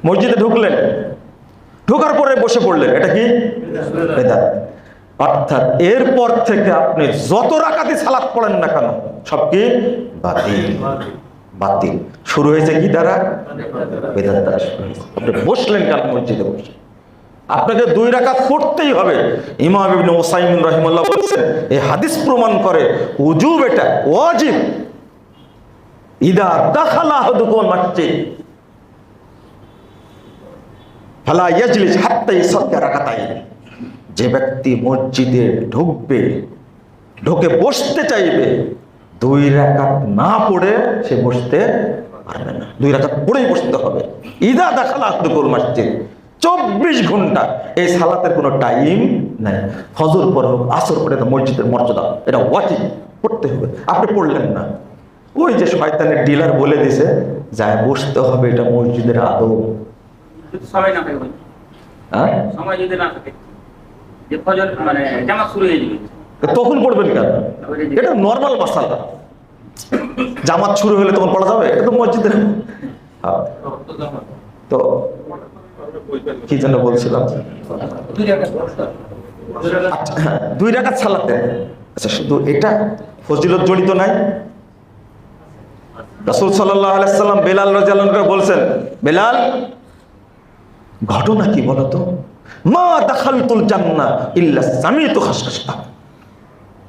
মসজিদে ঢুকলেন, ঢোকার পরে বসে পড়লেন, এটা কি বেদাত। অর্থাৎ এরপর থেকে আপনি যত রাকাতই সালাত পড়েন না কেন সব কি বাতিল, বাতিল। শুরু হয়েছে কি দ্বারা? বেদাত দ্বারা শুরু হয়েছে। আপনি বসলেন কেন মসজিদে বসে? আপনাকে 2 রাকাত পড়তেই হবে। ইমাম ইবনে উসাইমিন রাহিমাহুল্লাহ বলেছেন এই হাদিস প্রমাণ করে উজুব, এটা ওয়াজিব। ইদা দাখালা আহাদুকুম মাসজিদ ফালা ইয়াজলিস হাত্তা ইউসাল্লি রাকাতাইন। যে ব্যক্তি মসজিদে ঢুকবে, ঢুকে বসতে চাইবে, 2 রাকাত না পড়ে সে বসতে পারবে না। 2 রাকাত পড়েই বসতে হবে। ইদা দাখালা আহাদুকুম মাসজিদ, 24 ঘন্টা। এই সালাতের কোনো টাইম নাই। ফজর পরে হোক, আসর পরে, মসজিদের মর্যাদা, এটা ওয়াজিব, পড়তে হবে। আপনি পড়লেন না, ওই যে শয়তানের ডিলার বলে দিছে যায় বসতে হবে, এটা মসজিদের আদব। সময় না থাকে, হ্যাঁ, সময় যদি না থাকে, যে ফজর মানে জামাত শুরু হয়ে যাবে, তখন পড়বেন কেন? এটা নর্মাল মাসালা। জামাত শুরু হলে তখন পড়া যাবে? এটা তো মসজিদের। তো কি যেন বলছিলাম, 2 রাকাত সালাতে, আচ্ছা শুধু এটা ফজিলত জড়িত নাই? রাসূল সাল্লাল্লাহু আলাইহি সাল্লাম বেলাল রাদিয়াল্লাহু আনহু বলছেন, বেলাল ঘটনা কি বলতো? মা দাখালতুল জান্নাহ ইল্লা সামিতু খাশখাশা।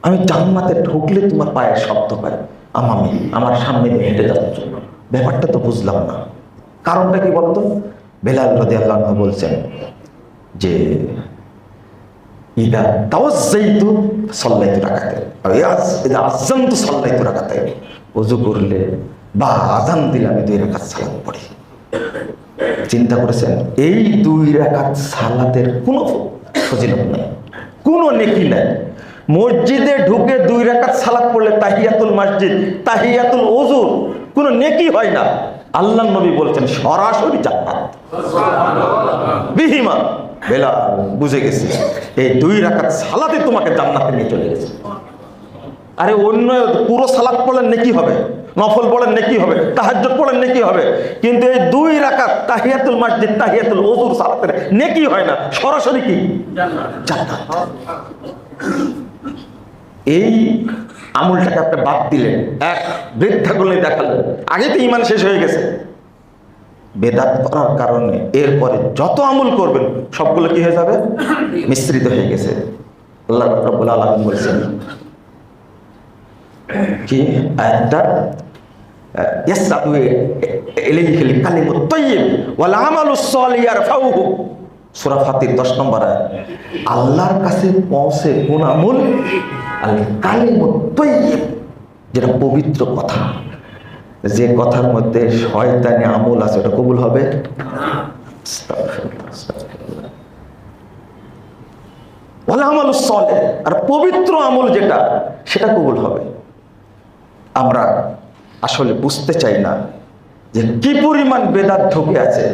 আমি জান্নাতে ঢুকলে তোমার পায়ের শব্দ পাই, আমার সামনে দিয়ে হেঁটে যাচ্ছ। ব্যাপারটা তো বুঝলাম না, কারণটা কি বলতো? বেলাল রাদিয়াল্লাহু আনহু বলছেন যে ইদা তাওয়াজ্জাইতু সাল্লাইতু রাকাতাইন, ইদা আযানতু সাল্লাইতু রাকাতাইন। ওযু করলে বা আযান দিলে আমি 2 রাকাত সালাত পড়ি। চিন্তা করেছেন, এই 2 রাকাত সালাতের কোনো ফজিলত নাই, কোনো নেকি নাই। মসজিদে ঢুকে 2 রাকাত সালাত পড়লে তাহিয়াতুল মসজিদ, তাহিয়াতুল ওযু, কোনো নেকি হয় না। আল্লাহর নবী বলছেন সরাসরি জান্নাত বিহিমা। বেলাল বুঝে গেছে এই 2 রাকাত সালাতে তোমাকে জান্নাতে নিয়ে চলে গেছে। আরে অন্য পুরো সালাত পড়লেন নেকি হবে, নফল পড়লেন নেকি হবে, তাহাজ্জুদ পড়লেন নেকি হবে, কিন্তু এই 2 রাকাত তাহিয়াতুল মসজিদ, তাহিয়াতুল ওযুর সালাতের নেকি হয় না, সরাসরি কি জান্নাত। এই আমলটাকে আপনি বাদ দিলেন, এক বৃদ্ধা করলে দেখালেন, আগে তো ঈমান শেষ হয়ে গেছে। বেদাত করার কারণে এরপরে যত আমল করবেন সবগুলো কি হয়ে যাবে? মিশ্রিত হয়ে গেছে। আল্লাহ রাব্বুল আলামিন বলেছেন কি আয়াতটা, ইয়াসআদু ইলাইহিল কালিমুত তাইয়্যিব ওয়াল আমালুস সালিহ ইয়ারফাউহু, সূরা ফাতির 10 নম্বর আয়াত। আল্লাহর কাছে পৌঁছে কোন আমল? আল কালিমুত তাইয়্যিব, যেটা পবিত্র কথা, যে কথার মধ্যে শয়তানি আমল আছে ওটা কবুল হবে। ওয়াল আমালুস সালিহ, আর পবিত্র আমল যেটা সেটা কবুল হবে। আমরা আসলে বুঝতে চাই না যে কি পরিমাণ বেদাত ঢুকে আছে।